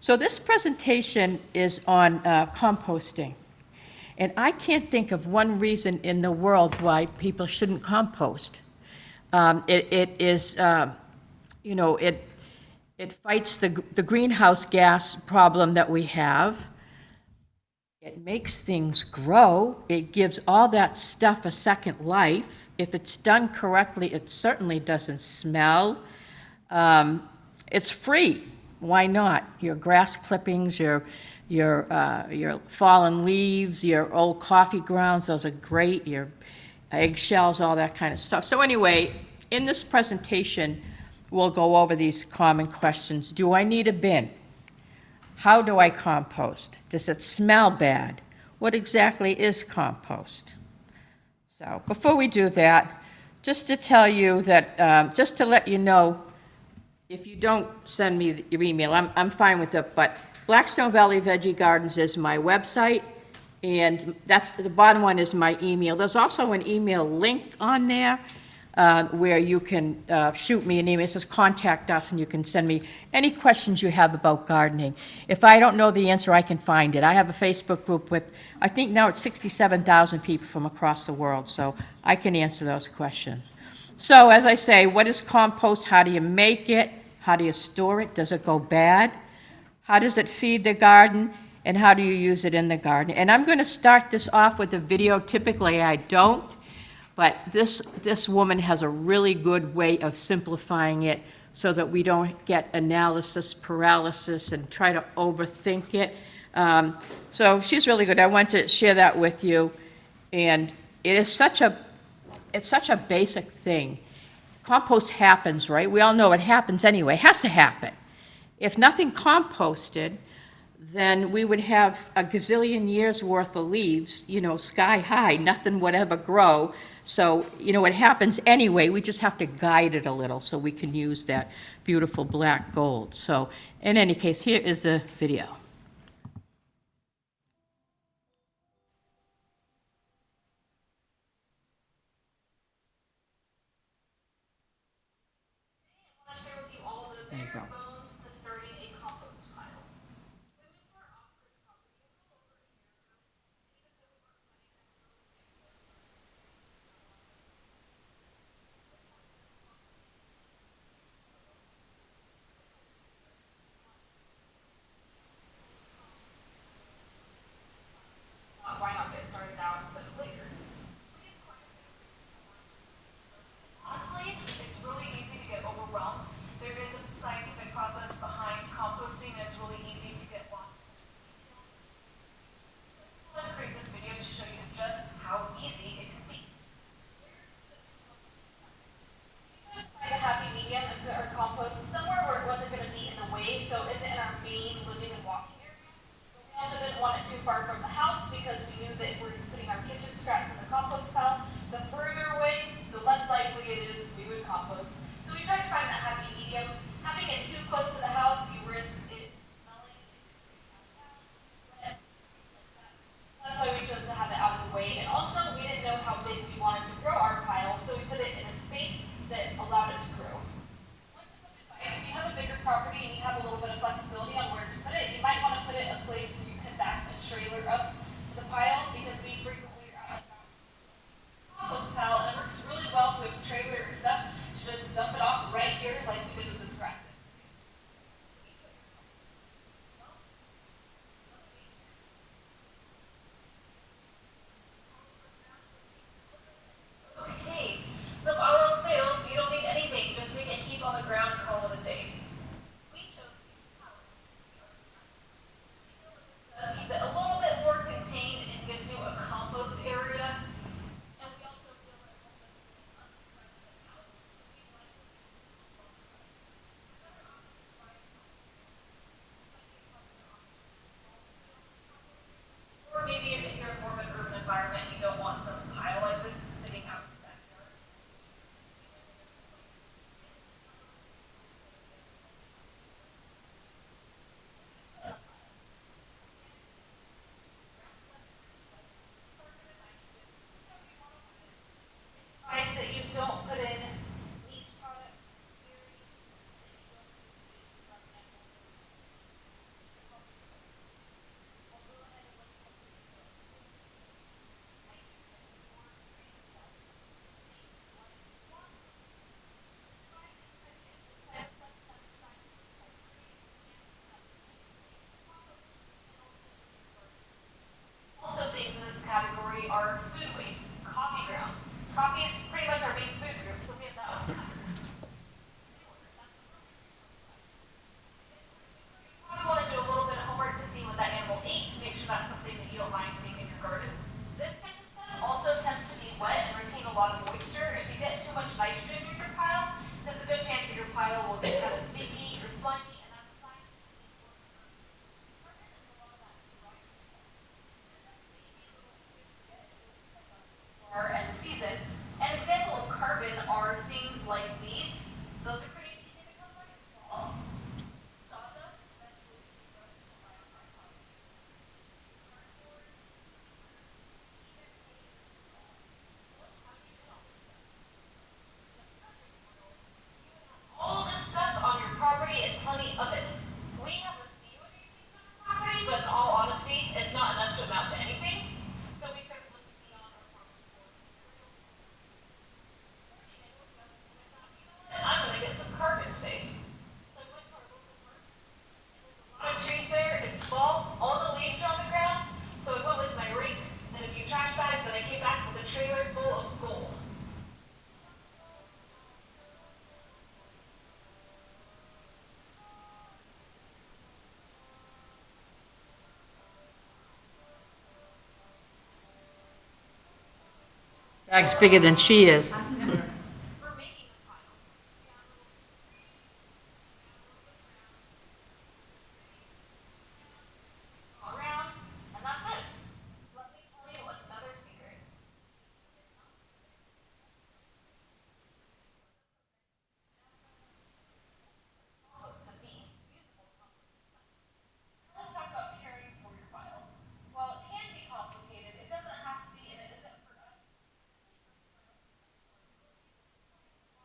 So this presentation is on composting. And I can't think of one reason in the world why people shouldn't compost. It is, you know, it fights the greenhouse gas problem that we have. It makes things grow. It gives all that stuff a second life. If it's done correctly, it certainly doesn't smell. It's free. Why not? Your grass clippings, your fallen leaves, your old coffee grounds, those are great, your eggshells, all that kind of stuff. So anyway, in this presentation, we'll go over these common questions. Do I need a bin? How do I compost? Does it smell bad? What exactly is compost? So before we do that, just to tell you that, just to let you know, if you don't send me your email, I'm fine with it, but Blackstone Valley Veggie Gardens is my website, and that's the bottom one is my email. There's also an email link on there where you can shoot me an email. It says contact us, and you can send me any questions you have about gardening. If I don't know the answer, I can find it. I have a Facebook group with, I think now it's 67,000 people from across the world, so I can answer those questions. So as I say, what is compost? How do you make it? How do you store it? Does it go bad? How does it feed the garden? And how do you use it in the garden? And I'm going to start this off with a video. Typically I don't, but this woman has a really good way of simplifying it so that we don't get analysis paralysis and try to overthink it. So she's really good. I want to share that with you. And it's such a basic thing. Compost happens, right? We all know it happens anyway. It has to happen. If nothing composted, then we would have a gazillion years worth of leaves, you know, sky high. Nothing would ever grow. So, you know, it happens anyway. We just have to guide it a little so we can use that beautiful black gold. So, in any case, here is the video. There you go. Why not get started now instead of later? Honestly, it's really easy to get overwhelmed. There is a scientific process behind composting, and it's really easy to get lost. I want to create this video to show you just how easy it can be. We're going to find a happy medium and put our compost somewhere where it wasn't going to be in the way, so it isn't in our main living and walking area. But we also didn't want it too far from the house because we knew that if we're putting our kitchen scraps in the compost pile, the further away, the less likely it is we would compost. So we tried to find that happy medium. Having it too close to the house, you risk it smelling. That's why we chose to have it out of the way. And also, we didn't know how big we wanted to grow our pile, so we put it in a space that allowed it to grow. If you have a bigger property and you have a little bit of flexibility on where to put it, you might want to put it in a place where you can back a trailer up to the pile, because we frequently are out of compost pile, and it works really well with trailer or stuff to just dump it off right here Bag's bigger than she is. We're making the pile. Around, and that's it. Let me tell you another secret. To be usable. Let's talk about caring for your pile. While it can be complicated, it doesn't have to be, and it isn't for us.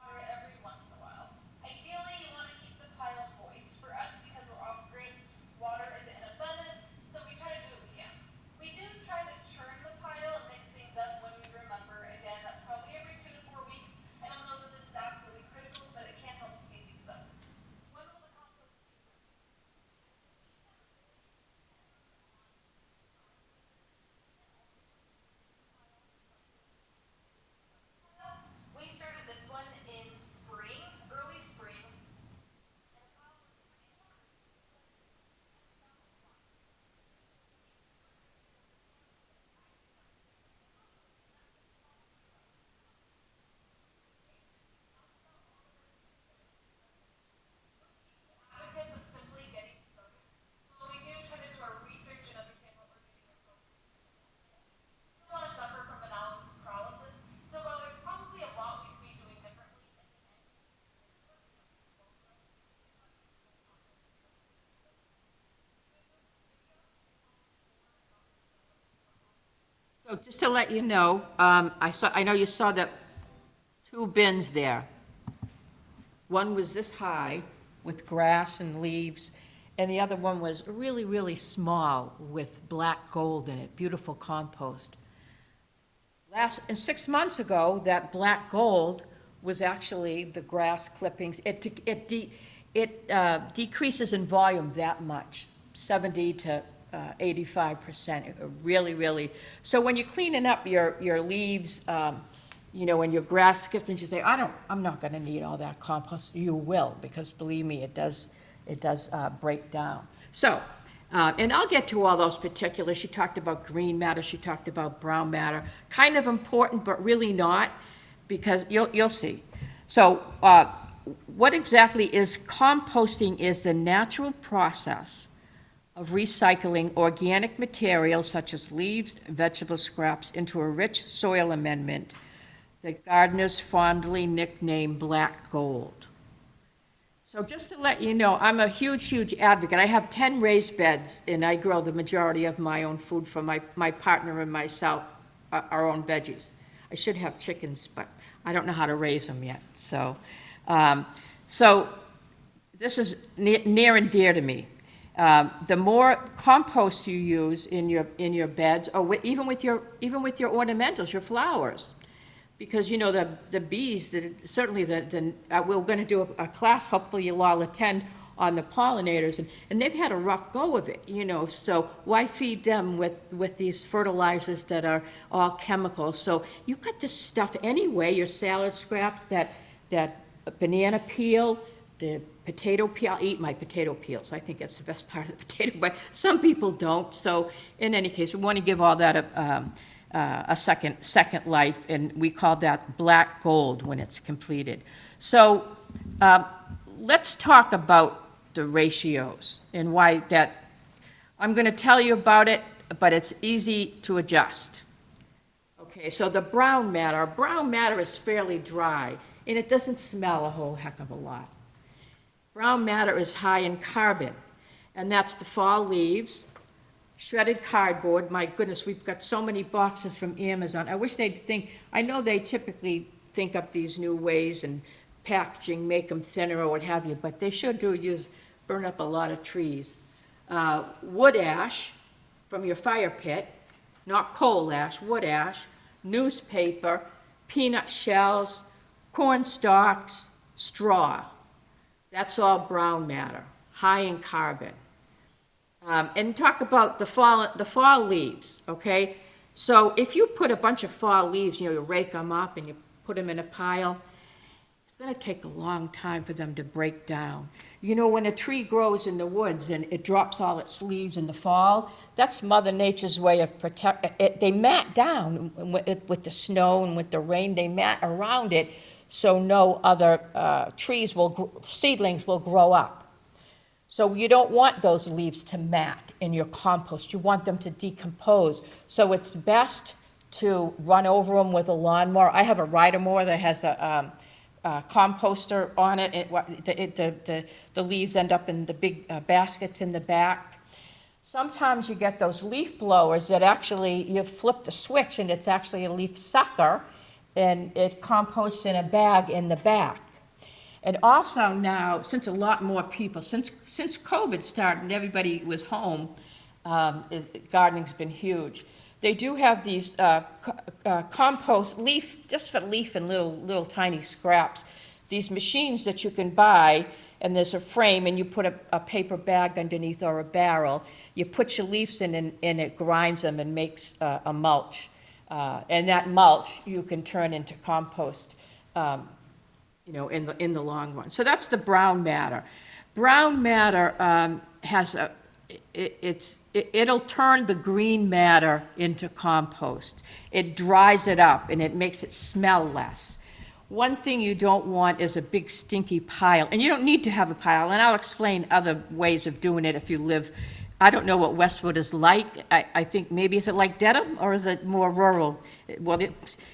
Water it every once in a while. Ideally, you want to keep the pile moist. For us, because we're off grid, water is in abundance, so we try to do what we can. We do try to churn the pile and mix things up when we remember. Again, that's probably every 2 to 4 weeks. I don't know that this is absolutely critical, but it can help speed things up. When will the compost We started this one in spring, early spring. Advocates of simply getting started. So we do try to do our research and understand what we're getting ourselves into. We don't want to suffer from analysis paralysis. So while there's probably a lot we could be doing differently in the end, So just to let you know, I know you saw that 2 bins there. One was this high with grass and leaves, and the other one was really, really small with black gold in it, beautiful compost. 6 months ago, that black gold was actually the grass clippings. It decreases in volume that much, 70 to 85%. Really, really. So when you're cleaning up your leaves, and your grass clippings, you say, I'm not going to need all that compost. You will, because believe me, it does break down. So, and I'll get to all those particulars. She talked about green matter. She talked about brown matter. Kind of important, but really not, because you'll see. So, what exactly is composting? Is the natural process of recycling organic materials such as leaves and vegetable scraps into a rich soil amendment that gardeners fondly nickname black gold. So just to let you know, I'm a huge, huge advocate. I have 10 raised beds, and I grow the majority of my own food for my partner and myself, our own veggies. I should have chickens, but I don't know how to raise them yet. So this is near and dear to me. The more compost you use in your beds, or even with your ornamentals, your flowers, because the bees, certainly we're going to do a class. Hopefully you'll all attend on the pollinators, and they've had a rough go of it. So why feed them with these fertilizers that are all chemicals? So you got this stuff anyway. Your salad scraps, that banana peel, the potato peel. I'll eat my potato peels. I think that's the best part of the potato, but some people don't. So in any case, we want to give all that a second life, and we call that black gold when it's completed. So let's talk about the ratios and why that. I'm going to tell you about it, but it's easy to adjust. Okay, so the brown matter is fairly dry, and it doesn't smell a whole heck of a lot. Brown matter is high in carbon, and that's the fall leaves, shredded cardboard. My goodness, we've got so many boxes from Amazon. I wish they'd I know they typically think up these new ways and packaging, make them thinner or what have you, but they sure do burn up a lot of trees. Wood ash from your fire pit, not coal ash, wood ash, newspaper, peanut shells, corn stalks, straw. That's all brown matter, high in carbon. And talk about the fall leaves, okay? So if you put a bunch of fall leaves, you rake them up and you put them in a pile, it's going to take a long time for them to break down. You know, when a tree grows in the woods and it drops all its leaves in the fall, that's Mother Nature's way of they mat down with the snow and with the rain, they mat around it so no other seedlings will grow up. So you don't want those leaves to mat in your compost. You want them to decompose. So it's best to run over them with a lawnmower. I have a rider mower that has a composter on it. The leaves end up in the big baskets in the back. Sometimes you get those leaf blowers that actually, you flip the switch and it's actually a leaf sucker, and it composts in a bag in the back. And also now, since a lot more people, since COVID started and everybody was home, gardening's been huge. They do have these compost leaf, just for leaf and little tiny scraps, these machines that you can buy, and there's a frame, and you put a paper bag underneath or a barrel. You put your leaves in, and it grinds them and makes a mulch. And that mulch you can turn into compost, in the long run. So that's the brown matter. Brown matter has it'll turn the green matter into compost. It dries it up and it makes it smell less. One thing you don't want is a big stinky pile, and you don't need to have a pile, and I'll explain other ways of doing it if you live. I don't know what Westwood is like. I think maybe, is it like Dedham, or is it more rural? Well,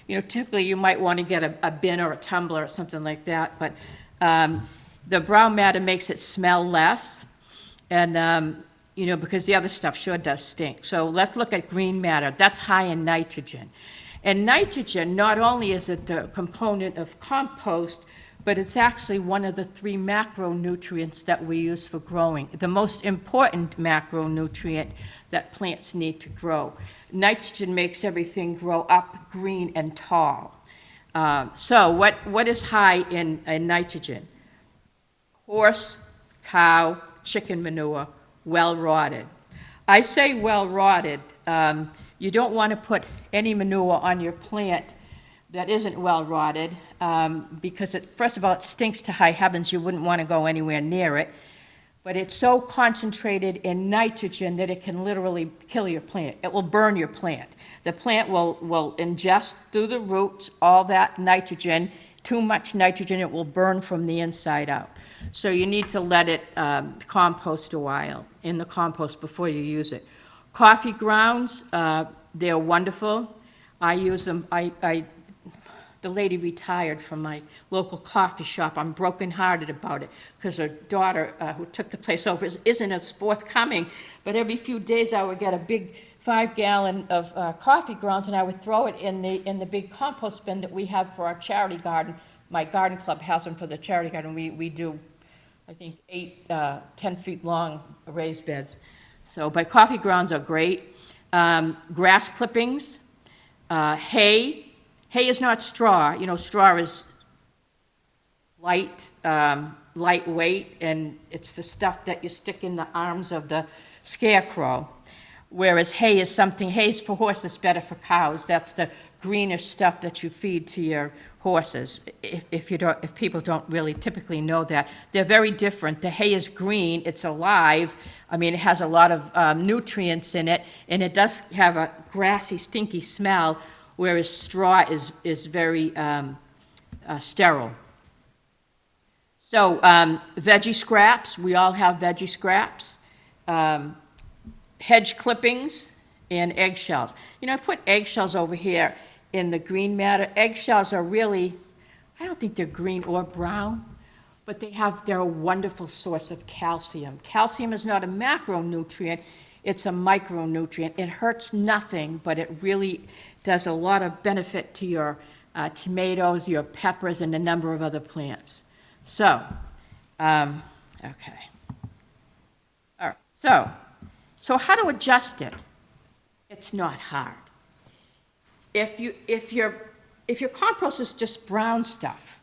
typically you might want to get a bin or a tumbler or something like that, but the brown matter makes it smell less, and because the other stuff sure does stink. So let's look at green matter. That's high in nitrogen. And nitrogen, not only is it a component of compost, but it's actually one of the 3 macronutrients that we use for growing, the most important macronutrient that plants need to grow. Nitrogen makes everything grow up, green, and tall. So what is high in nitrogen? Horse, cow, chicken manure, well-rotted. I say well-rotted. You don't want to put any manure on your plant that isn't well-rotted, because first of all, it stinks to high heavens. You wouldn't want to go anywhere near it. But it's so concentrated in nitrogen that it can literally kill your plant. It will burn your plant. The plant will ingest through the roots all that nitrogen. Too much nitrogen, it will burn from the inside out. So you need to let it compost a while in the compost before you use it. Coffee grounds, they're wonderful. I use them. The lady retired from my local coffee shop. I'm brokenhearted about it because her daughter, who took the place over, isn't as forthcoming. But every few days I would get a big 5-gallon of coffee grounds, and I would throw it in the big compost bin that we have for our charity garden. My garden club has them for the charity garden. We do, I think, 10 feet long raised beds. But coffee grounds are great. Grass clippings, hay. Hay is not straw. Straw is lightweight, and it's the stuff that you stick in the arms of the scarecrow. Whereas hay's for horses, better for cows. That's the greenish stuff that you feed to your horses. If people don't really typically know that, they're very different. The hay is green. It's alive. It has a lot of nutrients in it, and it does have a grassy, stinky smell. Whereas straw is very sterile. So veggie scraps, we all have veggie scraps. Hedge clippings and eggshells. I put eggshells over here in the green matter. Eggshells are really, I don't think they're green or brown, but they're a wonderful source of calcium. Calcium is not a macronutrient, it's a micronutrient. It hurts nothing, but it really does a lot of benefit to your tomatoes, your peppers, and a number of other plants. Okay. All right. So how to adjust it? It's not hard. If your compost is just brown stuff,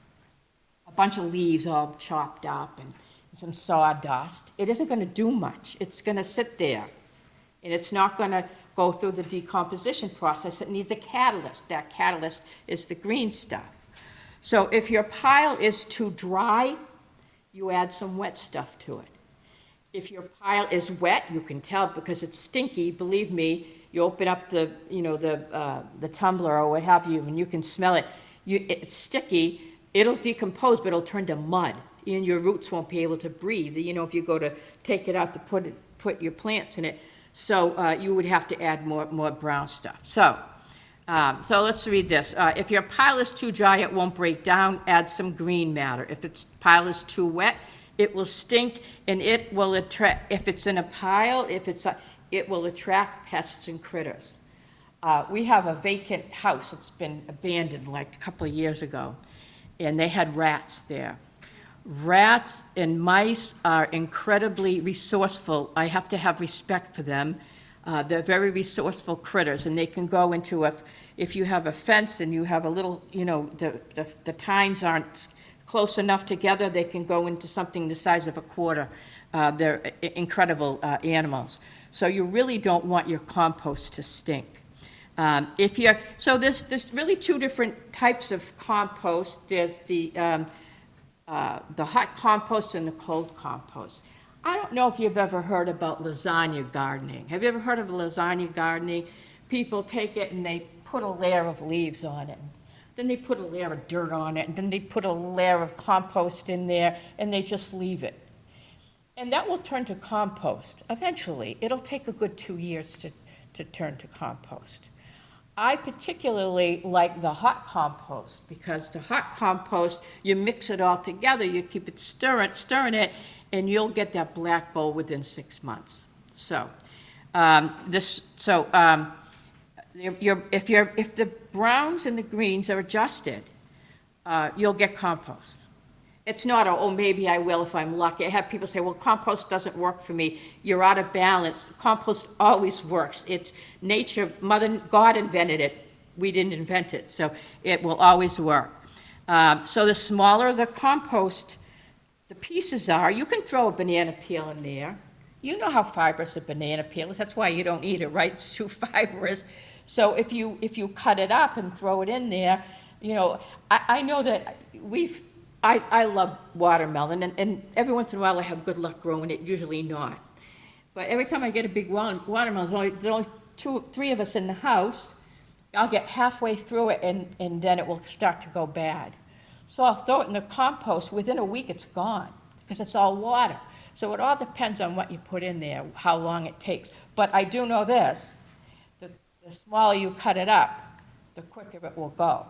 a bunch of leaves all chopped up and some sawdust, it isn't going to do much. It's going to sit there, and it's not going to go through the decomposition process. It needs a catalyst. That catalyst is the green stuff. So if your pile is too dry, you add some wet stuff to it. If your pile is wet, you can tell because it's stinky, believe me, you open up the, the tumbler or what have you, and you can smell it. It's sticky, it'll decompose, but it'll turn to mud, and your roots won't be able to breathe, if you go to take it out to put your plants in it. So you would have to add more brown stuff. So let's read this. If your pile is too dry, it won't break down, add some green matter. If its pile is too wet, it will stink, and it will attract, if it's in a pile, it will attract pests and critters. We have a vacant house that's been abandoned like a couple of years ago, and they had rats there. Rats and mice are incredibly resourceful. I have to have respect for them. They're very resourceful critters, and they can go into if you have a fence and you have a little, the tines aren't close enough together, they can go into something the size of a quarter. They're incredible animals. So you really don't want your compost to stink. So there's really two different types of compost. There's the hot compost and the cold compost. I don't know if you've ever heard about lasagna gardening. Have you ever heard of lasagna gardening? People take it and they put a layer of leaves on it. Then they put a layer of dirt on it, and then they put a layer of compost in there, and they just leave it. And that will turn to compost. Eventually, it'll take a good 2 years to turn to compost. I particularly like the hot compost, because the hot compost, you mix it all together, you keep it stirring it, and you'll get that black gold within 6 months. So, if the browns and the greens are adjusted, you'll get compost. It's not, maybe I will if I'm lucky. I have people say, well, compost doesn't work for me. You're out of balance. Compost always works. It's nature, God invented it. We didn't invent it, so it will always work. So the smaller the compost, the pieces are, you can throw a banana peel in there. You know how fibrous a banana peel is. That's why you don't eat it, right? It's too fibrous. So if you cut it up and throw it in there, I know that I love watermelon, and every once in a while I have good luck growing it, usually not. But every time I get a big watermelon, there's only 2-3 of us in the house, I'll get halfway through it and then it will start to go bad. So I'll throw it in the compost. Within a week it's gone because it's all water. So it all depends on what you put in there, how long it takes. But I do know this, the smaller you cut it up, the quicker it will go.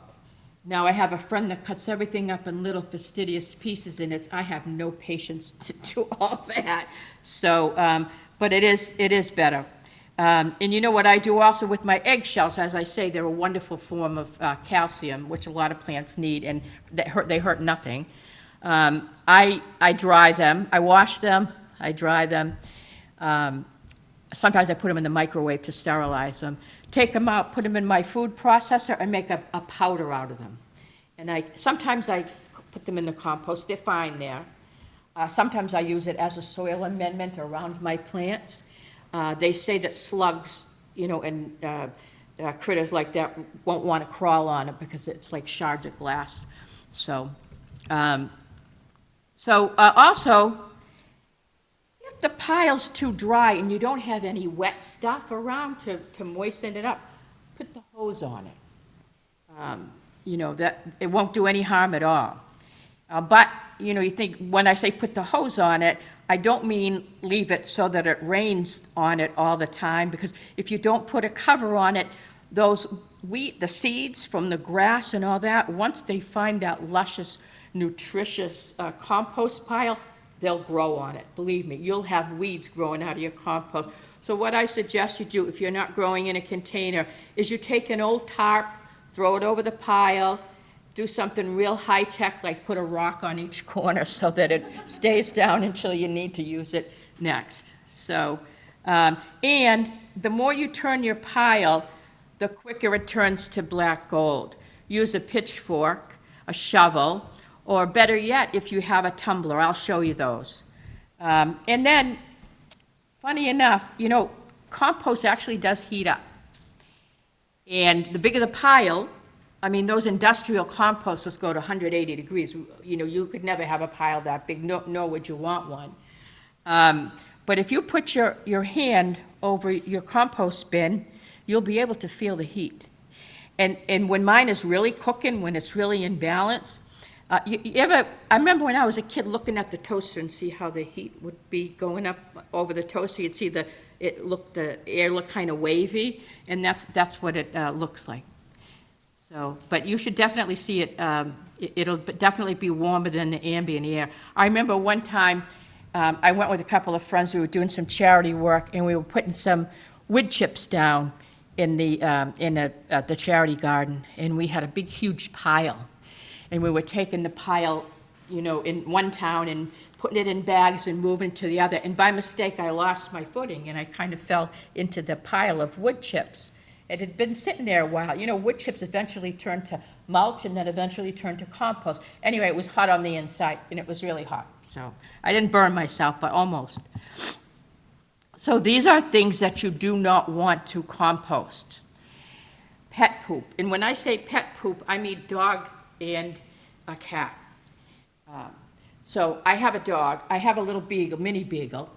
Now, I have a friend that cuts everything up in little fastidious pieces, and I have no patience to do all that. So, but it is better. And you know what I do also with my eggshells? As I say, they're a wonderful form of calcium, which a lot of plants need, and they hurt nothing. I dry them. I wash them. I dry them. Sometimes I put them in the microwave to sterilize them. Take them out, put them in my food processor, and make a powder out of them. And sometimes I put them in the compost. They're fine there. Sometimes I use it as a soil amendment around my plants. They say that slugs, and critters like that won't want to crawl on it because it's like shards of glass. So, also, if the pile's too dry and you don't have any wet stuff around to moisten it up, put the hose on it. That it won't do any harm at all. But, you think when I say put the hose on it, I don't mean leave it so that it rains on it all the time, because if you don't put a cover on it, the seeds from the grass and all that, once they find that luscious, nutritious compost pile, they'll grow on it. Believe me, you'll have weeds growing out of your compost. So what I suggest you do, if you're not growing in a container, is you take an old tarp, throw it over the pile, do something real high-tech, like put a rock on each corner so that it stays down until you need to use it next. So, and the more you turn your pile, the quicker it turns to black gold. Use a pitchfork, a shovel, or better yet, if you have a tumbler. I'll show you those. And then, funny enough, compost actually does heat up. And the bigger the pile, I mean, those industrial composters go to 180 degrees. You know, you could never have a pile that big, nor would you want one. But if you put your hand over your compost bin, you'll be able to feel the heat. And when mine is really cooking, when it's really in balance, I remember when I was a kid looking at the toaster and see how the heat would be going up over the toaster. You'd see the air look kind of wavy, and that's what it looks like. So, but you should definitely see it. It'll definitely be warmer than the ambient air. I remember one time I went with a couple of friends. We were doing some charity work, and we were putting some wood chips down in the charity garden, and we had a big, huge pile. And we were taking the pile, you know, in one town and putting it in bags and moving to the other. And by mistake, I lost my footing, and I kind of fell into the pile of wood chips. It had been sitting there a while. You know, wood chips eventually turn to mulch and then eventually turn to compost. Anyway, it was hot on the inside, and it was really hot. So I didn't burn myself, but almost. So these are things that you do not want to compost. Pet poop. And when I say pet poop, I mean dog and a cat. So I have a dog. I have a little beagle, mini beagle.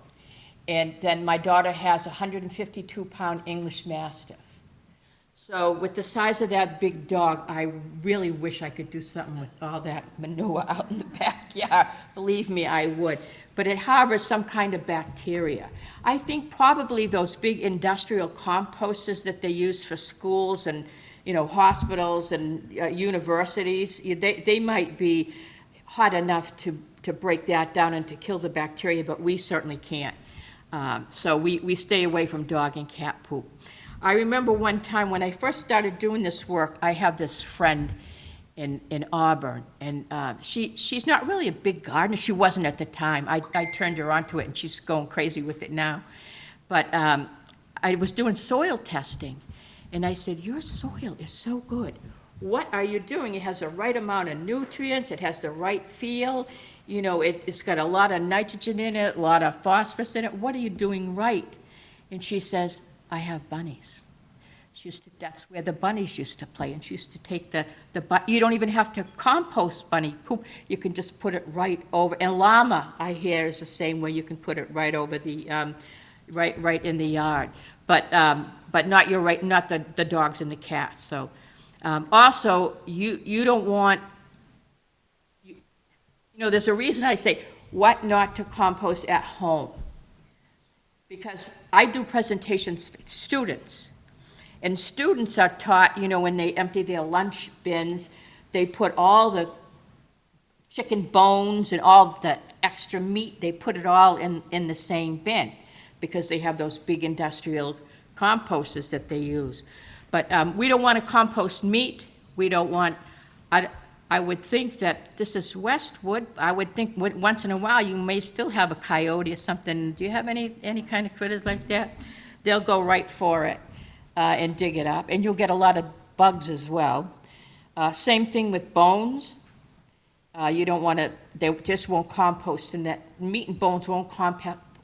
And then my daughter has a 152-pound English Mastiff. So with the size of that big dog, I really wish I could do something with all that manure out in the backyard. Believe me, I would. But it harbors some kind of bacteria. I think probably those big industrial composters that they use for schools and, you know, hospitals and universities, they might be hot enough to break that down and to kill the bacteria, but we certainly can't. So we stay away from dog and cat poop. I remember one time when I first started doing this work, I have this friend in Auburn, and she's not really a big gardener. She wasn't at the time. I turned her onto it, and she's going crazy with it now. But I was doing soil testing, and I said, your soil is so good. What are you doing? It has the right amount of nutrients. It has the right feel. You know, it's got a lot of nitrogen in it, a lot of phosphorus in it. What are you doing right? And she says, I have bunnies. That's where the bunnies used to play, and she used to take you don't even have to compost bunny poop. You can just put it right over. And llama, I hear, is the same way. You can put it right over the, right in the yard. But not the dogs and the cats. So also, you don't want. You know, there's a reason I say what not to compost at home. Because I do presentations for students, and students are taught, you know, when they empty their lunch bins, they put all the chicken bones and all the extra meat, they put it all in the same bin, because they have those big industrial composters that they use. But we don't want to compost meat. We don't want, I would think that this is Westwood. I would think once in a while you may still have a coyote or something. Do you have any kind of critters like that? They'll go right for it and dig it up, and you'll get a lot of bugs as well. Same thing with bones. You don't want to, they just won't compost in that, meat and bones won't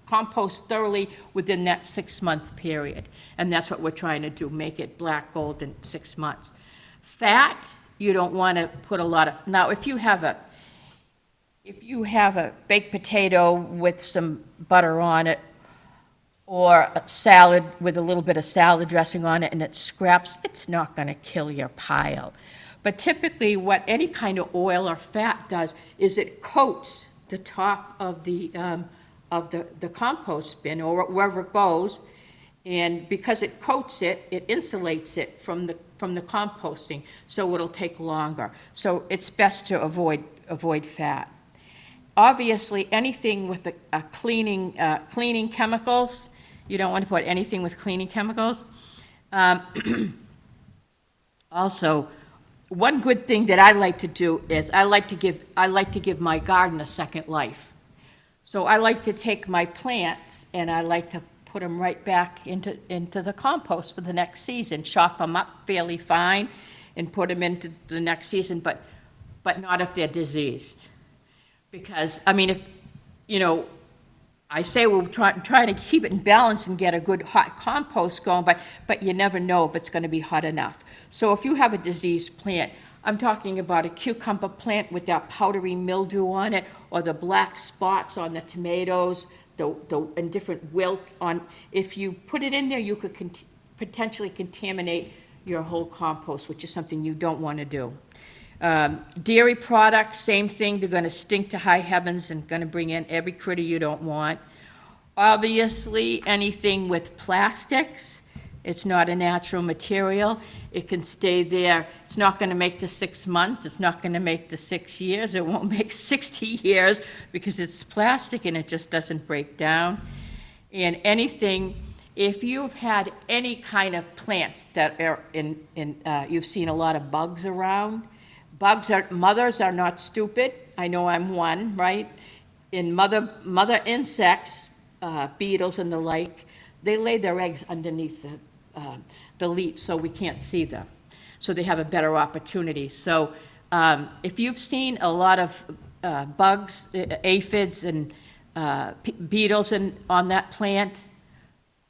compost thoroughly within that 6-month period. And that's what we're trying to do, make it black gold in 6 months. Fat, you don't want to put a lot of, now if you have a baked potato with some butter on it, or a salad with a little bit of salad dressing on it and it scraps, it's not going to kill your pile. But typically what any kind of oil or fat does is it coats the top of the compost bin or wherever it goes, and because it coats it, it insulates it from the composting, so it'll take longer. So it's best to avoid fat. Obviously, anything with cleaning chemicals, you don't want to put anything with cleaning chemicals. Also, one good thing that I like to do is I like to give my garden a second life. So I like to take my plants and I like to put them right back into the compost for the next season, chop them up fairly fine and put them into the next season, but not if they're diseased. Because, I mean, if, you know, I say we'll try to keep it in balance and get a good hot compost going, but you never know if it's going to be hot enough. So if you have a diseased plant, I'm talking about a cucumber plant with that powdery mildew on it, or the black spots on the tomatoes, and different wilt on. If you put it in there, you could potentially contaminate your whole compost, which is something you don't want to do. Dairy products, same thing. They're going to stink to high heavens and going to bring in every critter you don't want. Obviously, anything with plastics, it's not a natural material. It can stay there. It's not going to make the 6 months. It's not going to make the 6 years. It won't make 60 years because it's plastic and it just doesn't break down. And anything, if you've had any kind of plants that are you've seen a lot of bugs around. Mothers are not stupid. I know I'm one, right? In mother insects, beetles and the like, they lay their eggs underneath the leaves so we can't see them. So they have a better opportunity. So if you've seen a lot of bugs, aphids and beetles on that plant,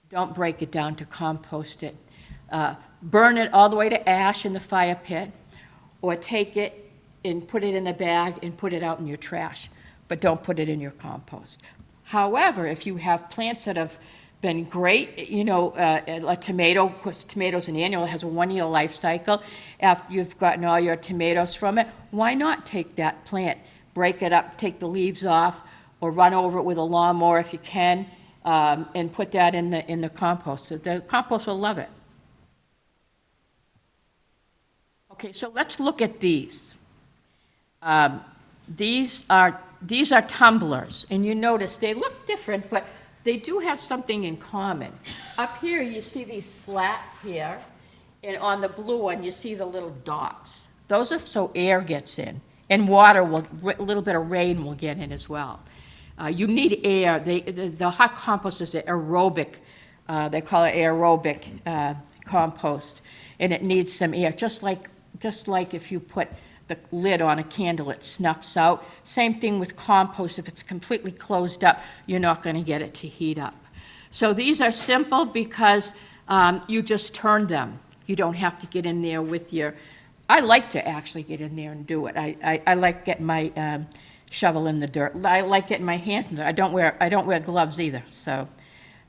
don't break it down to compost it. Burn it all the way to ash in the fire pit, or take it and put it in a bag and put it out in your trash, but don't put it in your compost. However, if you have plants that have been great, a tomato, of course, tomatoes an annual, has a 1-year life cycle. After you've gotten all your tomatoes from it, why not take that plant, break it up, take the leaves off, or run over it with a lawnmower if you can, and put that in the compost. So the compost will love it. Okay, so let's look at these. These are tumblers, and you notice they look different, but they do have something in common. Up here, you see these slats here, and on the blue one, you see the little dots. Those are so air gets in, and water a little bit of rain will get in as well. You need air. The hot compost is aerobic. They call it aerobic compost, and it needs some air, just like if you put the lid on a candle, it snuffs out. Same thing with compost. If it's completely closed up, you're not going to get it to heat up. So these are simple because you just turn them. You don't have to get in there with I like to actually get in there and do it. I like getting my shovel in the dirt. I like getting my hands in there. I don't wear gloves either. So,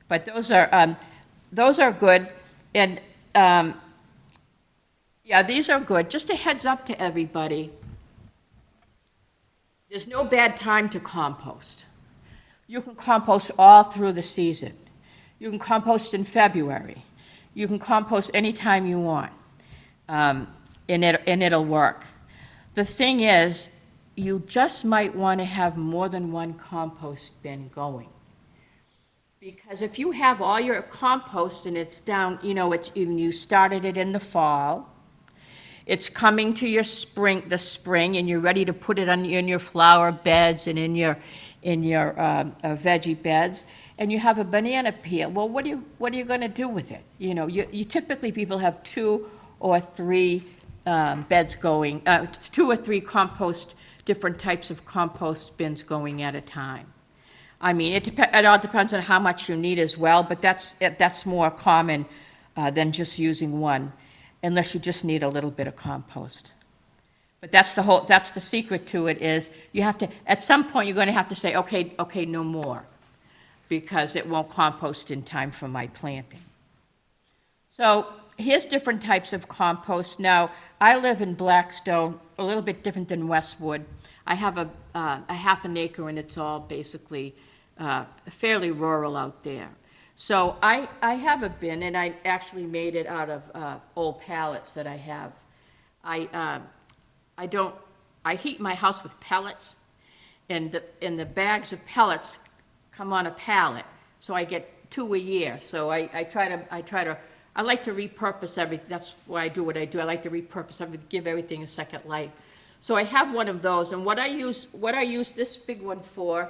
but those are good. And yeah, these are good. Just a heads up to everybody. There's no bad time to compost. You can compost all through the season. You can compost in February. You can compost anytime you want, and it'll work. The thing is, you just might want to have more than one compost bin going. Because if you have all your compost and it's down, you started it in the fall, it's coming to the spring, and you're ready to put it in your flower beds and in your veggie beds, and you have a banana peel. Well, what are you going to do with it? You typically people have 2 or 3 beds going, 2 or 3 different types of compost bins going at a time. I mean, it all depends on how much you need as well, but that's more common than just using one, unless you just need a little bit of compost. But that's the secret to it is you have to, at some point, you're going to have to say, okay, no more, because it won't compost in time for my planting. So here's different types of compost. Now, I live in Blackstone, a little bit different than Westwood. I have a half an acre, and it's all basically fairly rural out there. So I have a bin, and I actually made it out of old pallets that I have. I heat my house with pellets, and the bags of pellets come on a pallet, so I get 2 a year. So I like to repurpose everything. That's why I do what I do. I like to repurpose everything, give everything a second life. So I have one of those, and what I use this big one for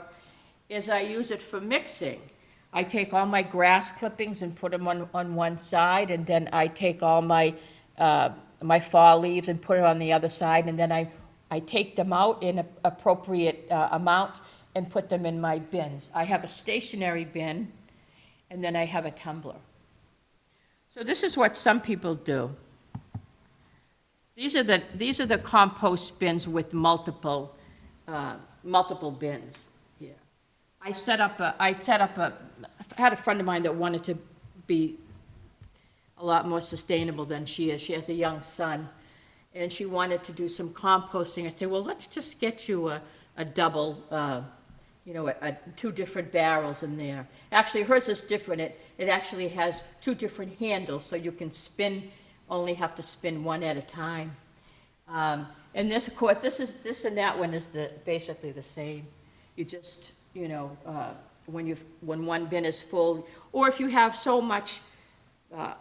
is I use it for mixing. I take all my grass clippings and put them on one side, and then I take all my fall leaves and put it on the other side, and then I take them out in an appropriate amount and put them in my bins. I have a stationary bin, and then I have a tumbler. So this is what some people do. These are the compost bins with multiple bins here. I had a friend of mine that wanted to be a lot more sustainable than she is. She has a young son, and she wanted to do some composting. I said, well, let's just get you a double, two different barrels in there. Actually, hers is different. It actually has two different handles, so you can only have to spin one at a time. And this, of course, this and that one is basically the same. You just, when one bin is full, or if you have so much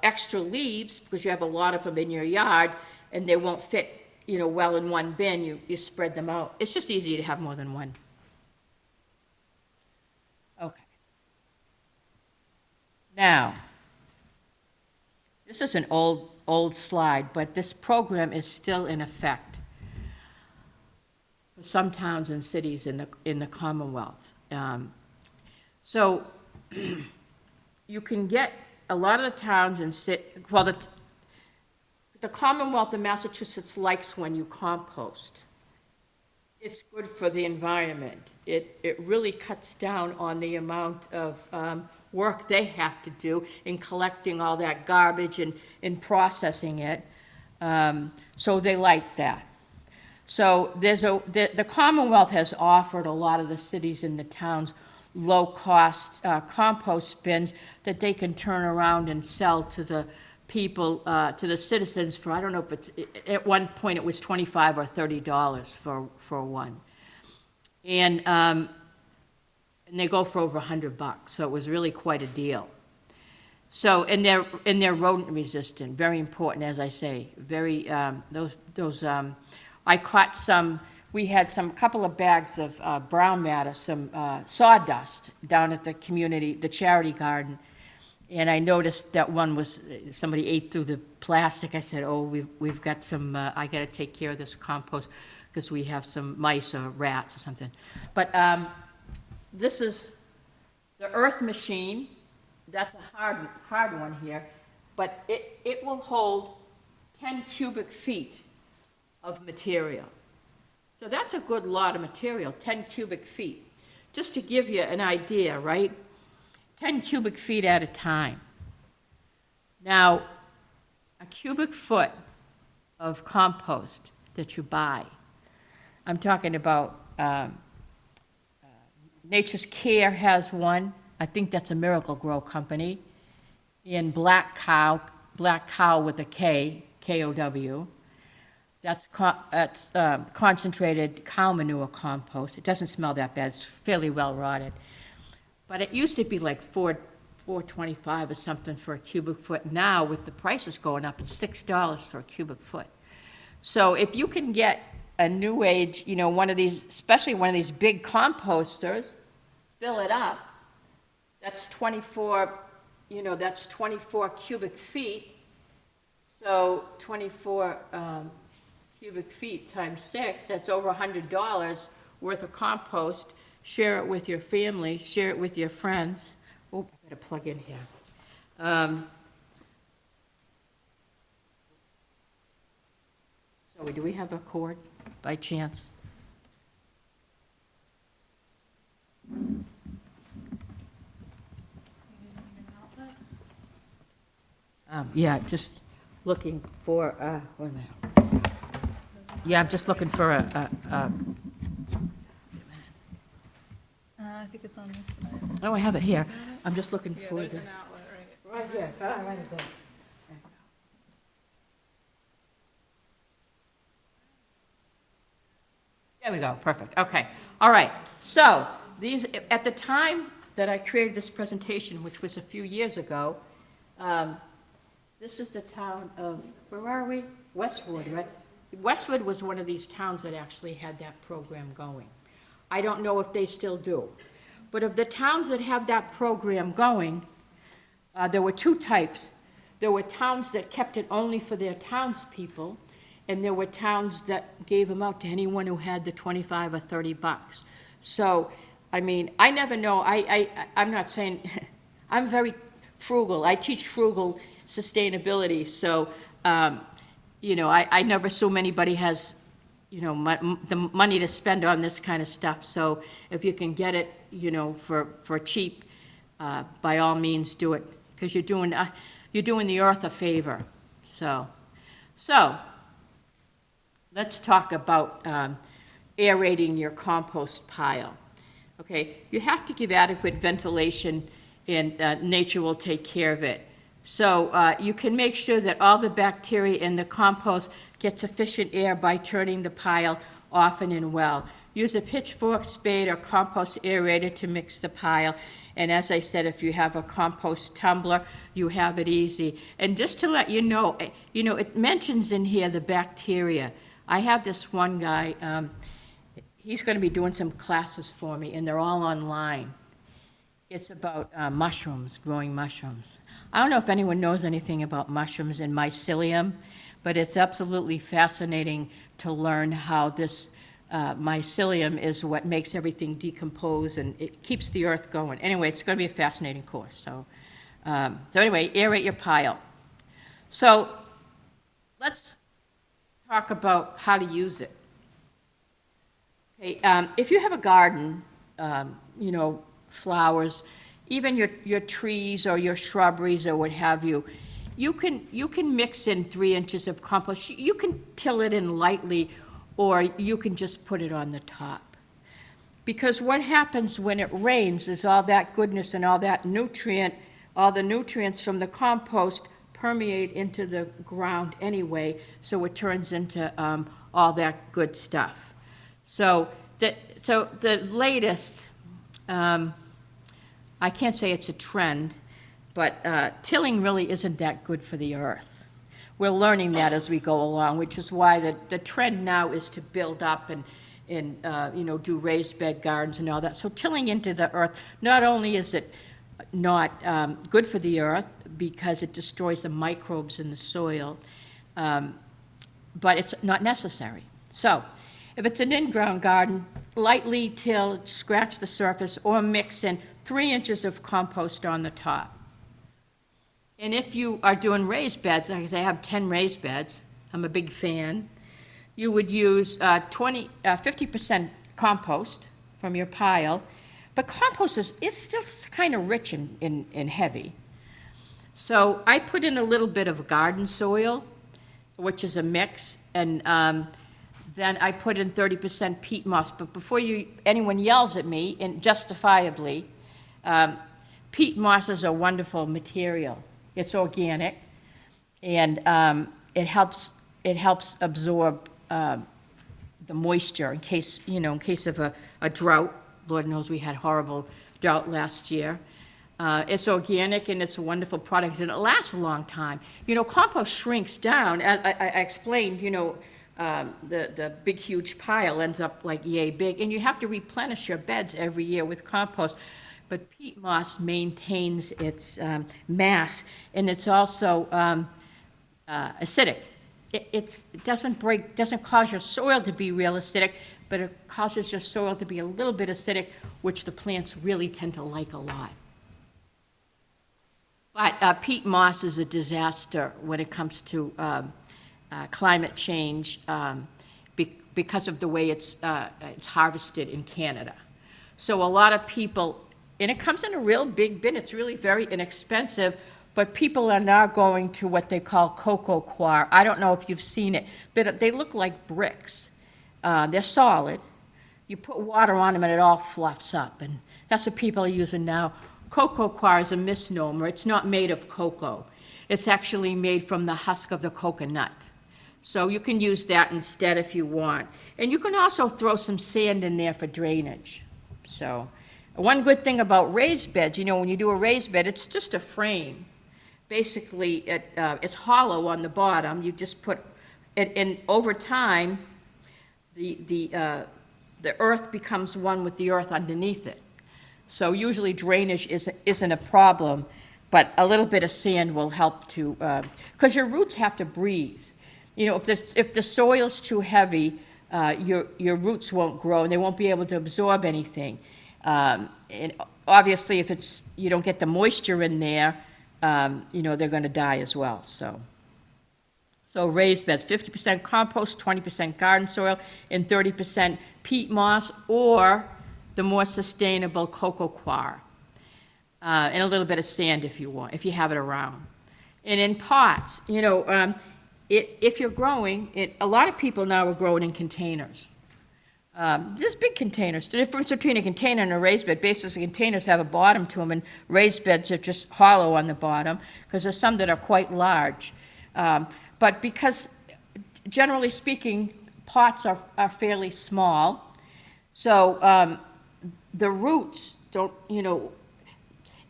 extra leaves, because you have a lot of them in your yard, and they won't fit, well in one bin, you spread them out. It's just easier to have more than one. Okay. Now, this is an old slide, but this program is still in effect for some towns and cities in the Commonwealth. So you can get a lot of the towns and the Commonwealth of Massachusetts likes when you compost. It's good for the environment. It really cuts down on the amount of work they have to do in collecting all that garbage and processing it. So they like that. So the Commonwealth has offered a lot of the cities and the towns low-cost compost bins that they can turn around and sell to the people, to the citizens for, I don't know if it's, at one point it was $25 or $30 for one. And they go for over $100, so it was really quite a deal. So, and they're rodent resistant, very important, as I say, very, I caught some, we had a couple of bags of brown matter, some sawdust down at the charity garden, and I noticed that one was, somebody ate through the plastic. I said, oh, we've got some, I gotta take care of this compost, because we have some mice or rats or something. But this is the earth machine. That's a hard one here, but it will hold 10 cubic feet of material. So that's a good lot of material, 10 cubic feet. Just to give you an idea, right? 10 cubic feet at a time. Now, a cubic foot of compost that you buy, I'm talking about Nature's Care has one. I think that's a Miracle Grow company. And Black Cow with a K, K-O-W. That's concentrated cow manure compost. It doesn't smell that bad. It's fairly well rotted. But it used to be like $4.25 or something for a cubic foot. Now, with the prices going up, it's $6 for a cubic foot. So if you can get a new age, one of these, especially one of these big composters, fill it up, that's 24 cubic feet. So 24 cubic feet times 6, that's over $100 worth of compost. Share it with your family, share it with your friends. Oh, I better plug in here. So do we have a cord by chance? Yeah, just looking for, wait a minute. Yeah, I'm just looking for I think it's on this side. oh, I have it here. I'm just looking for There's the, an outlet right. right here, right there. There we go, perfect, okay. All right, so these, at the time that I created this presentation, which was a few years ago, this is the town of, where are we? Westwood, right? Westwood was one of these towns that actually had that program going. I don't know if they still do. But of the towns that have that program going, there were two types. There were towns that kept it only for their townspeople, and there were towns that gave them out to anyone who had the $25 or $30. So I mean, I never know, I'm not saying, I'm very frugal. I teach frugal sustainability, so, I never assume anybody has, the money to spend on this kind of stuff. So if you can get it, for cheap, by all means, do it, because you're doing the earth a favor. So let's talk about aerating your compost pile. Okay, you have to give adequate ventilation, and nature will take care of it. So you can make sure that all the bacteria in the compost get sufficient air by turning the pile often and well. Use a pitchfork, spade, or compost aerator to mix the pile. And as I said, if you have a compost tumbler, you have it easy. And just to let you know, it mentions in here the bacteria. I have this one guy, he's going to be doing some classes for me, and they're all online. It's about mushrooms, growing mushrooms. I don't know if anyone knows anything about mushrooms and mycelium, but it's absolutely fascinating to learn how this mycelium is what makes everything decompose, and it keeps the earth going. Anyway, it's going to be a fascinating course. So anyway, aerate your pile. So let's talk about how to use it. Okay, if you have a garden, flowers, even your trees or your shrubberies or what have you, you can mix in 3 inches of compost. You can till it in lightly, or you can just put it on the top. Because what happens when it rains is all that goodness and all the nutrients from the compost permeate into the ground anyway, so it turns into all that good stuff. So the latest, I can't say it's a trend, but tilling really isn't that good for the earth. We're learning that as we go along, which is why the trend now is to build up and do raised bed gardens and all that. So tilling into the earth, not only is it not good for the earth because it destroys the microbes in the soil, but it's not necessary. So if it's an in-ground garden, lightly till, scratch the surface, or mix in 3 inches of compost on the top. And if you are doing raised beds, like I say, I have 10 raised beds, I'm a big fan, you would use 50% compost from your pile, but compost is still kind of rich and heavy. So I put in a little bit of garden soil, which is a mix, and then I put in 30% peat moss. But before anyone yells at me, and justifiably, peat moss is a wonderful material. It's organic, and it helps absorb the moisture in case of a drought. Lord knows we had horrible drought last year. It's organic, and it's a wonderful product, and it lasts a long time. Compost shrinks down. As I explained, the big, huge pile ends up like yay big, and you have to replenish your beds every year with compost. But peat moss maintains its mass, and it's also acidic. It doesn't cause your soil to be real acidic, but it causes your soil to be a little bit acidic, which the plants really tend to like a lot. But peat moss is a disaster when it comes to climate change because of the way it's harvested in Canada. So a lot of people, and it comes in a real big bin, it's really very inexpensive, but people are now going to what they call cocoa coir. I don't know if you've seen it, but they look like bricks. They're solid. You put water on them and it all fluffs up, and that's what people are using now. Cocoa coir is a misnomer. It's not made of cocoa. It's actually made from the husk of the coconut. So you can use that instead if you want. And you can also throw some sand in there for drainage. So one good thing about raised beds, when you do a raised bed, it's just a frame. Basically, it's hollow on the bottom. You just put it in. Over time, the earth becomes one with the earth underneath it. So usually drainage isn't a problem, but a little bit of sand will help to, because your roots have to breathe. If the soil's too heavy, your roots won't grow and they won't be able to absorb anything. And obviously, if you don't get the moisture in there, they're going to die as well, so. So raised beds, 50% compost, 20% garden soil, and 30% peat moss, or the more sustainable cocoa coir. And a little bit of sand if you want, if you have it around. And in pots, if you're growing, a lot of people now are growing in containers. Just big containers. The difference between a container and a raised bed, basically containers have a bottom to them, and raised beds are just hollow on the bottom, because there's some that are quite large. But because, generally speaking, pots are fairly small, so the roots don't,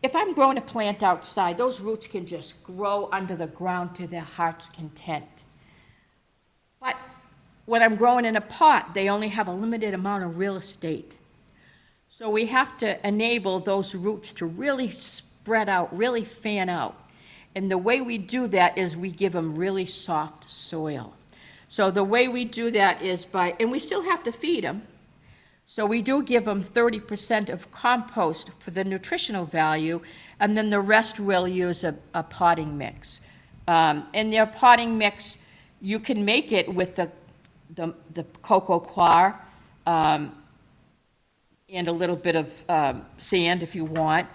if I'm growing a plant outside, those roots can just grow under the ground to their heart's content. But when I'm growing in a pot, they only have a limited amount of real estate. So we have to enable those roots to really spread out, really fan out. And the way we do that is we give them really soft soil. So the way we do that is and we still have to feed them. So we do give them 30% of compost for the nutritional value, and then the rest we'll use a potting mix. And their potting mix, you can make it with the cocoa coir and a little bit of sand if you want,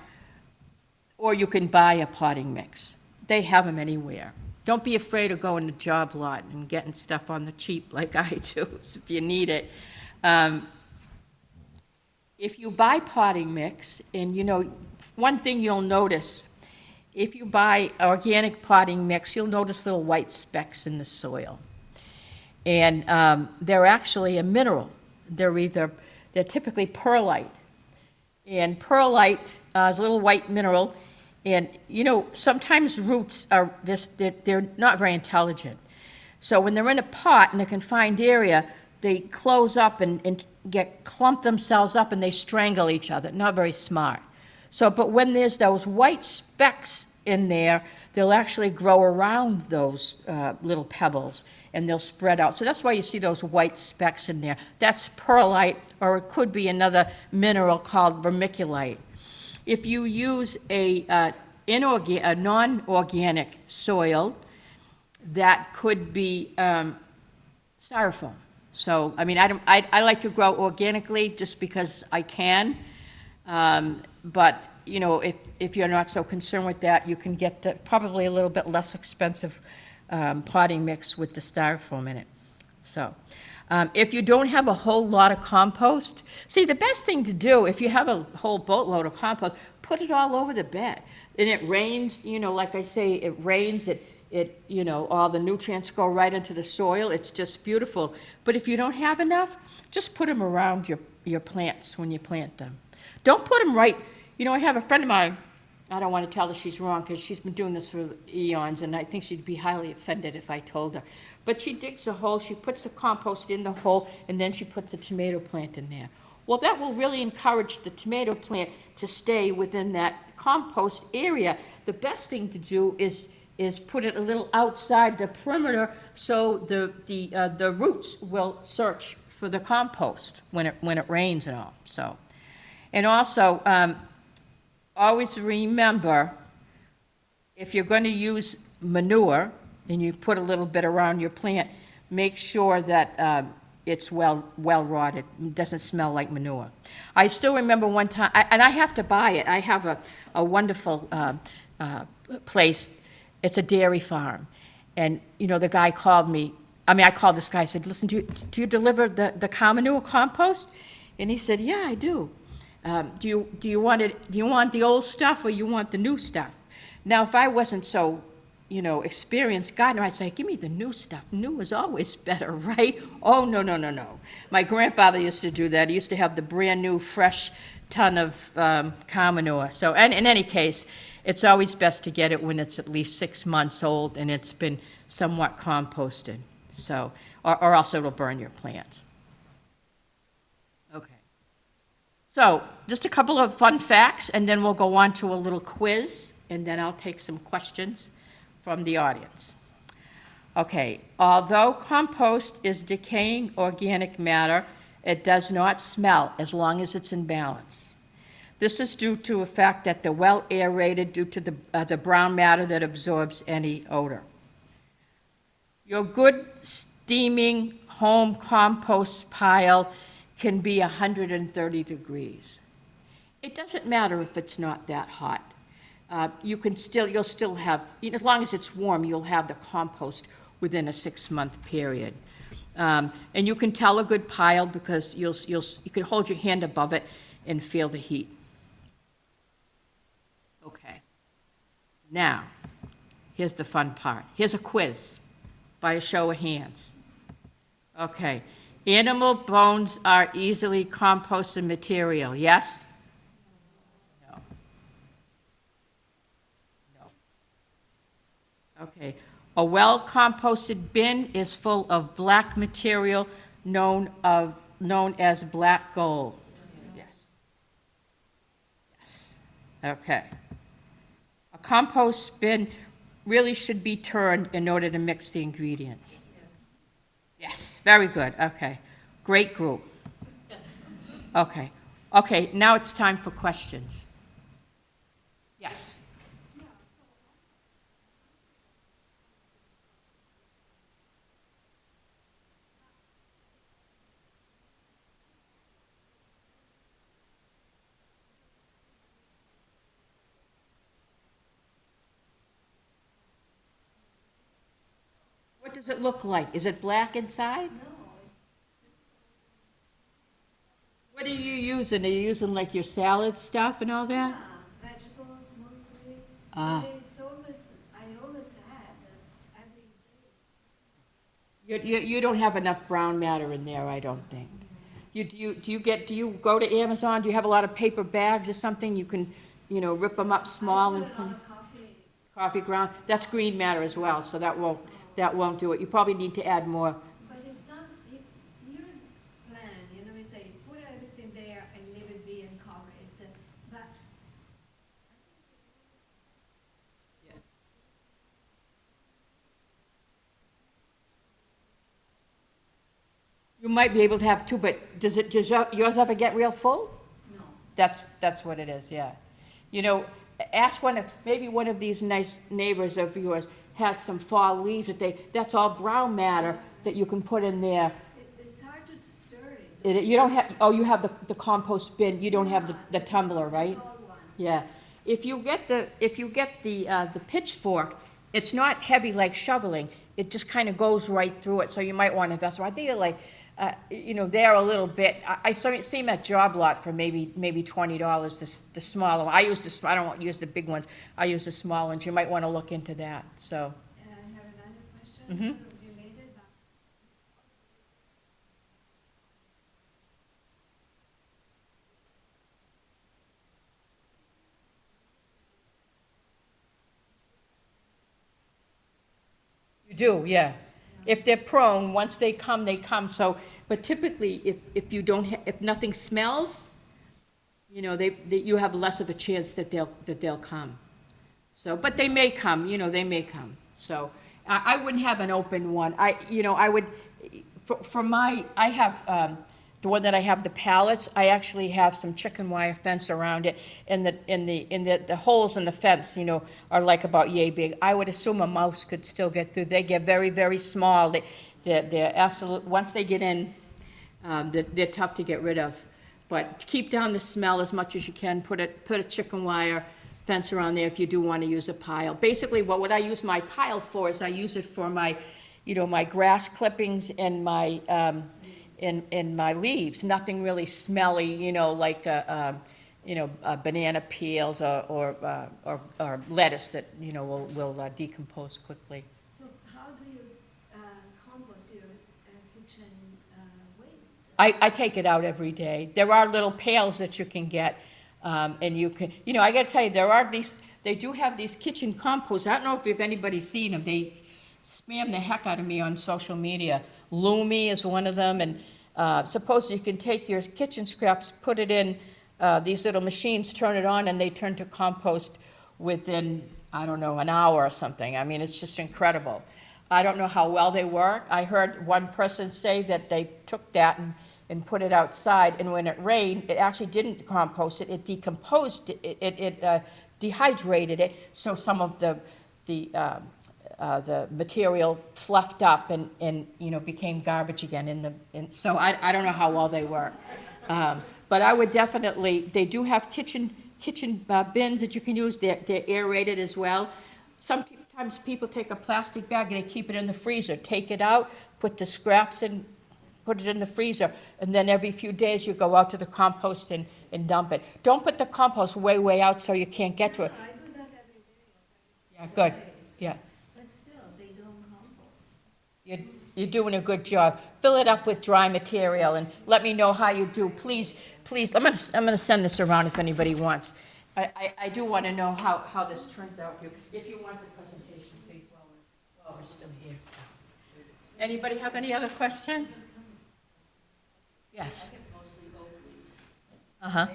or you can buy a potting mix. They have them anywhere. Don't be afraid of going to job lot and getting stuff on the cheap like I do if you need it. If you buy potting mix, and one thing you'll notice, if you buy organic potting mix, you'll notice little white specks in the soil. And they're actually a mineral. They're typically perlite. And perlite is a little white mineral. And, sometimes roots they're not very intelligent. So when they're in a pot in a confined area, they close up and clump themselves up and they strangle each other. Not very smart. So, but when there's those white specks in there, they'll actually grow around those little pebbles and they'll spread out. So that's why you see those white specks in there. That's perlite, or it could be another mineral called vermiculite. If you use a non-organic soil, that could be styrofoam. So, I like to grow organically just because I can, but, if you're not so concerned with that, you can get probably a little bit less expensive potting mix with the styrofoam in it. So, if you don't have a whole lot of compost, see, the best thing to do, if you have a whole boatload of compost, put it all over the bed. And it rains, like I say, it rains, all the nutrients go right into the soil. It's just beautiful. But if you don't have enough, just put them around your plants when you plant them. Don't put them right. I have a friend of mine, I don't want to tell her she's wrong because she's been doing this for eons, and I think she'd be highly offended if I told her. But she digs a hole, she puts the compost in the hole, and then she puts a tomato plant in there. Well, that will really encourage the tomato plant to stay within that compost area. The best thing to do is put it a little outside the perimeter so the roots will search for the compost when it rains and all. So, and also always remember, if you're going to use manure and you put a little bit around your plant, make sure that it's well rotted. It doesn't smell like manure. I still remember one time, and I have to buy it. I have a wonderful place. It's a dairy farm. And, the guy called me. I called this guy. I said, listen, do you deliver the cow manure compost? And he said, yeah, I do. Do you want the old stuff or you want the new stuff? Now, if I wasn't so, experienced gardener, I'd say, give me the new stuff. New is always better, right? Oh, no. My grandfather used to do that. He used to have the brand new, fresh ton of cow manure. So, and in any case, it's always best to get it when it's at least 6 months old and it's been somewhat composted. So, or else it'll burn your plants. Okay. So, just a couple of fun facts, and then we'll go on to a little quiz, and then I'll take some questions from the audience. Okay, although compost is decaying organic matter, it does not smell as long as it's in balance. This is due to the fact that they're well aerated due to the brown matter that absorbs any odor. Your good steaming home compost pile can be 130 degrees. It doesn't matter if it's not that hot. You'll still have, as long as it's warm, you'll have the compost within a 6-month period. And you can tell a good pile because you can hold your hand above it and feel the heat. Okay. Now, here's the fun part. Here's a quiz by a show of hands. Okay. Animal bones are easily composted material, yes? No. No. Okay. A well-composted bin is full of black material known as black gold. Yes. Yes. Okay. A compost bin really should be turned in order to mix the ingredients. Yes, very good. Okay. Great group. Okay. Okay, now it's time for questions. Yes. What does it look like? Is it black inside? What are you using? Are you using like your salad stuff and all that? Yeah, vegetables mostly. Ah. But it's always, I always add every day. You don't have enough brown matter in there, I don't think. Do you go to Amazon? Do you have a lot of paper bags or something? You can, rip them up small and I put a lot of coffee ground. That's green matter as well, so that won't do it. You probably need to add more. but it's not, your plan, we say, put everything there and leave it be and cover it. But You might be able to have two, but does yours ever get real full? no. That's what it is, yeah. Ask maybe one of these nice neighbors of yours has some fall leaves that's all brown matter that you can put in there. It's hard to stir it. You don't have, you have the compost bin, you don't have the tumbler, right? Tall one. Yeah. If you get the pitchfork, it's not heavy like shoveling. It just kind of goes right through it, so you might want to invest. I think they're a little bit. I see them at Job Lot for maybe $20. The smaller one. I don't use the big ones. I use the small ones. You might want to look into that. So. And I have another question, Mhm. sort of related, but You do, yeah. If they're prone, once they come, they come. So, but typically, if nothing smells, you have less of a chance that they'll come. So, but they may come. They may come. So, I wouldn't have an open one. I would, I have the one that I have the pallets. I actually have some chicken wire fence around it, and the holes in the fence, are like about yay big. I would assume a mouse could still get through. They get very, very small. They're absolute. Once they get in, they're tough to get rid of. But to keep down the smell as much as you can, put a chicken wire fence around there if you do want to use a pile. Basically, what I use my pile for is I use it for my, my grass clippings and my in my leaves. Nothing really smelly, like banana peels or lettuce that will decompose quickly. so how do you compost your kitchen waste? I take it out every day. There are little pails that you can get, and you can, I gotta tell you, they do have these kitchen composts. I don't know if anybody's seen them. They spam the heck out of me on social media. Lumi is one of them, and suppose you can take your kitchen scraps, put it in these little machines, turn it on, and they turn to compost within, I don't know, an hour or something. I mean, it's just incredible. I don't know how well they work. I heard one person say that they took that and put it outside, and when it rained, it actually didn't compost it, it decomposed it, dehydrated it, so some of the material fluffed up and became garbage again so I don't know how well they work. But I would definitely, they do have kitchen bins that you can use, they're aerated as well. Sometimes people take a plastic bag and they keep it in the freezer, take it out, put the scraps in, put it in the freezer, and then every few days you go out to the compost and dump it. Don't put the compost way out so you can't get to it. I do that every day. Yeah, good, Days. yeah. But still, they don't compost. You're doing a good job. Fill it up with dry material and let me know how you do. Please, I'm gonna send this around if anybody wants. I do want to know how this turns out for you. If you want the presentation, please, while we're still here. Anybody have any other questions? Yes. Uh-huh.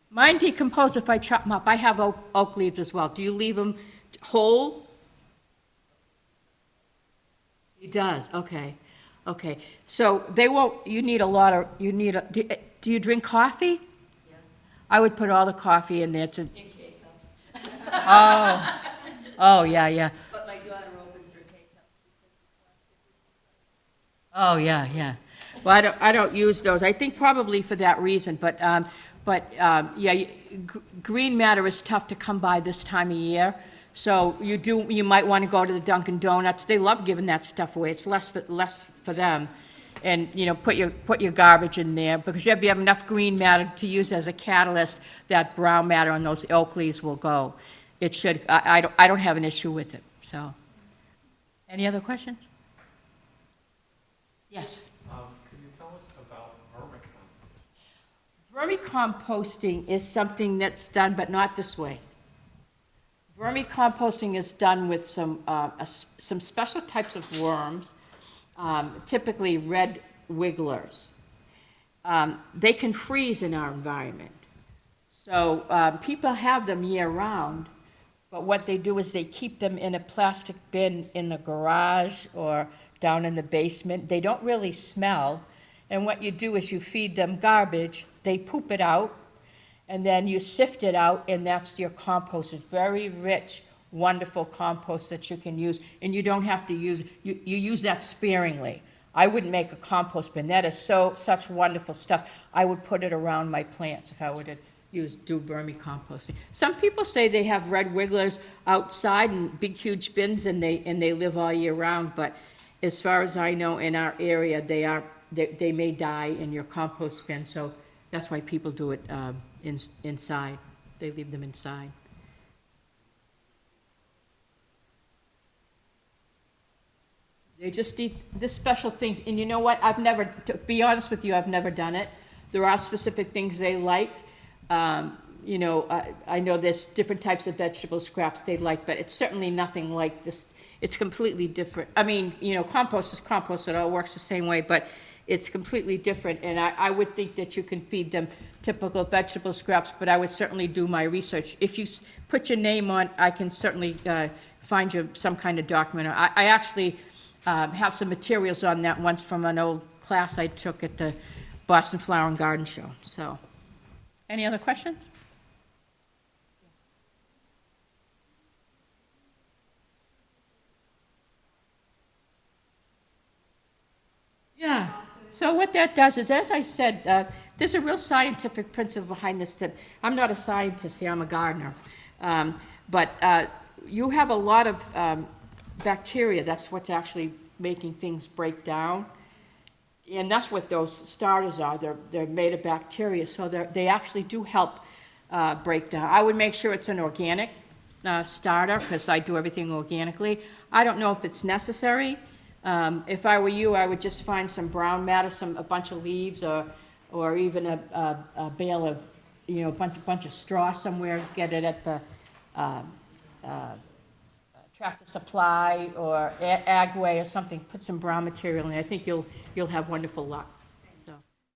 Mine decompose if I chop them up. I have oak leaves as well. Do you leave them whole? It does, okay. So they won't, you need do you drink coffee? Yeah. I would put all the coffee in there to. In K-cups. Oh, yeah. But my daughter opens her K-cups. Oh, yeah. Well, I don't use those. I think probably for that reason, but yeah, green matter is tough to come by this time of year. So you might want to go to the Dunkin' Donuts. They love giving that stuff away. It's less for them. And, put your garbage in there, because if you have enough green matter to use as a catalyst, that brown matter on those oak leaves will go. It should, I don't have an issue with it, so. Any other questions? Yes? Can you tell us about vermicomposting? Vermicomposting is something that's done, but not this way. Vermicomposting is done with some special types of worms, typically red wigglers. They can freeze in our environment. So people have them year-round, but what they do is they keep them in a plastic bin in the garage or down in the basement. They don't really smell, and what you do is you feed them garbage, they poop it out, and then you sift it out, and that's your compost. It's very rich, wonderful compost that you can use, and you don't have to use, you use that sparingly. I wouldn't make a compost bin. That is such wonderful stuff. I would put it around my plants if I were to do vermicomposting. Some people say they have red wigglers outside in big, huge bins, and they live all year round, but as far as I know, in our area, they may die in your compost bin, so that's why people do it inside. They leave them inside. They just eat this special things, and you know what? To be honest with you, I've never done it. There are specific things they like. I know there's different types of vegetable scraps they like, but it's certainly nothing like this. It's completely different. I mean, compost is compost. It all works the same way, but it's completely different. And I would think that you can feed them typical vegetable scraps, but I would certainly do my research. If you put your name on, I can certainly find you some kind of document. I actually have some materials on that once from an old class I took at the Boston Flower and Garden Show. So, any other questions? Yeah. So what that does is, as I said, there's a real scientific principle behind this. That I'm not a scientist here, I'm a gardener. But you have a lot of bacteria. That's what's actually making things break down. And that's what those starters are. They're made of bacteria, so they actually do help break down. I would make sure it's an organic starter, because I do everything organically. I don't know if it's necessary. If I were you, I would just find some brown matter, a bunch of leaves, or even a bale of, a bunch of straw somewhere. Get it at the Tractor Supply or Agway or something. Put some brown material in. I think you'll have wonderful luck.